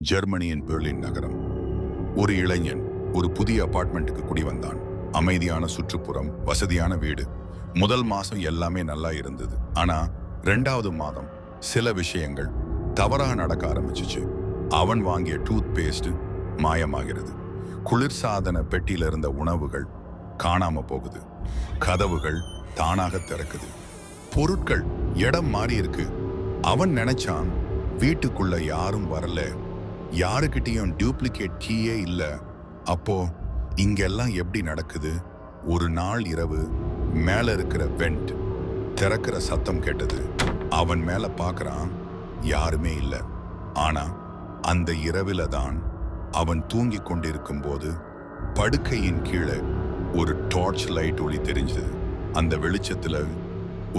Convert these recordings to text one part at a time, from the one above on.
ஜெர்மனியின் பெர்லின் நகரம். ஒரு இளைஞன் ஒரு புதிய அபார்ட்மெண்ட்டுக்கு குடி வந்தான். அமைதியான சுற்றுப்புறம், வசதியான வீடு. முதல் மாசம் எல்லாமே நல்லா இருந்தது. ஆனா 2வது மாதம் சில விஷயங்கள் தவறாக நடக்க ஆரம்பிச்சுச்சு. அவன் வாங்கிய டூத் பேஸ்ட் மாயமாகிறது. குளிர்சாதன பெட்டியில இருந்த உணவுகள் காணாம போகுது. கதவுகள் தானாக திறக்குது. பொருட்கள் இடம் மாறி இருக்கு. அவன் நினைச்சான் வீட்டுக்குள்ள யாரும் வரல, யாருக்கிட்டையும் டூப்ளிகேட் கீயே இல்ல. அப்போ இங்கெல்லாம் எப்படி நடக்குது? ஒரு நாள் இரவு மேல இருக்கிற வெண்ட் திறக்கிற சத்தம் கேட்டது. அவன் மேல பார்க்கறான், யாருமே இல்ல. ஆனா அந்த இரவில தான் அவன் தூங்கிக் கொண்டிருக்கும் போது படுக்கையின் கீழே ஒரு டார்ச் லைட் ஒளி தெரிஞ்சது. அந்த வெளிச்சத்துல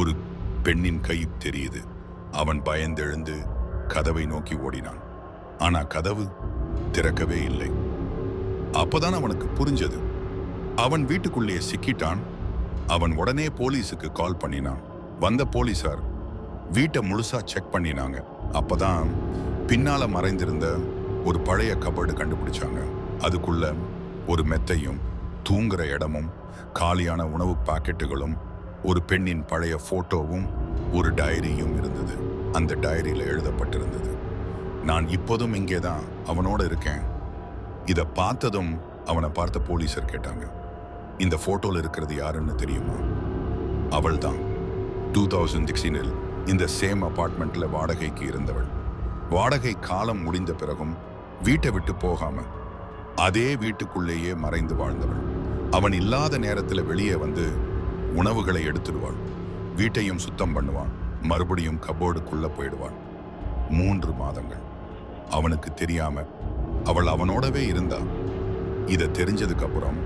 ஒரு பெண்ணின் கை தெரியுது. அவன் பயந்தெழுந்து கதவை நோக்கி ஓடினான். ஆனா கதவு திறக்கவே இல்லை. அப்பதான் அவனுக்கு புரிஞ்சது, அவன் வீட்டுக்குள்ளேயே சிக்கிட்டான். அவன் உடனே போலீஸுக்கு கால் பண்ணினான். வந்த போலீசார் வீட்டை முழுசா செக் பண்ணினாங்க. அப்பதான் பின்னால மறைந்திருந்த ஒரு பழைய கபோர்டு கண்டுபிடிச்சாங்க. அதுக்குள்ள ஒரு மெத்தையும், தூங்குற இடமும், காலியான உணவு பாக்கெட்டுகளும், ஒரு பெண்ணின் பழைய போட்டோவும், ஒரு டைரியும் இருந்தது. அந்த டைரியில எழுதப்பட்டிருந்தது, நான் இப்போதும் இங்கேதான் அவனோட இருக்கேன். இத பார்த்ததும் அவனை பார்த்த போலீசர் கேட்டாங்க, இந்த போட்டோல இருக்கிறது யாருன்னு தெரியுமா? அவள்தான் 2016 இந்த சேம் அபார்ட்மெண்ட்ல வாடகைக்கு இருந்தவள். வாடகை காலம் முடிந்த பிறகும் வீட்டை விட்டு போகாம அதே வீட்டுக்குள்ளேயே மறைந்து வாழ்ந்தவள். அவன் இல்லாத நேரத்துல வெளியே வந்து உணவுகளை எடுத்துடுவாள், வீட்டையும் சுத்தம் பண்ணுவான், மறுபடியும் கபோர்டுக்குள்ள போயிடுவான். 3 மாதங்கள் அவனுக்கு தெரியாம அவள் அவனோடவே இருந்தா. இத தெரிஞ்சதுக்கு அப்புறம்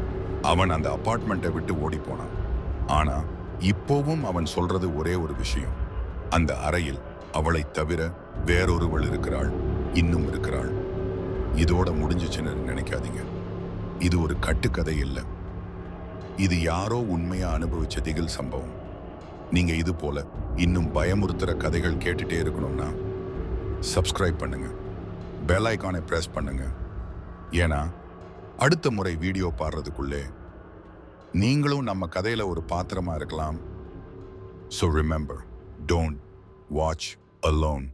அவன் அந்த அபார்ட்மெண்ட்டை விட்டு ஓடி போனான். ஆனா இப்போவும் அவன் சொல்றது ஒரே ஒரு விஷயம், அந்த அறையில் அவளை தவிர வேறொருவள் இருக்கிறாள், இன்னும் இருக்கிறாள். இதோட முடிஞ்சிச்சுன்னு நினைக்காதீங்க. இது ஒரு கட்டுக்கதை இல்லை. இது யாரோ உண்மையா அனுபவிச்ச திகில் சம்பவம். நீங்க இது போல இன்னும் பயமுறுத்துற கதைகள் கேட்டுட்டே இருக்கணும்னா சப்ஸ்கிரைப் பண்ணுங்க, பெல் ஐகானை பிரஸ் பண்ணுங்க. ஏன்னா அடுத்த முறை வீடியோ பாடுறதுக்குள்ளே நீங்களும் நம்ம கதையில ஒரு பாத்திரமா இருக்கலாம். So remember, don't watch alone.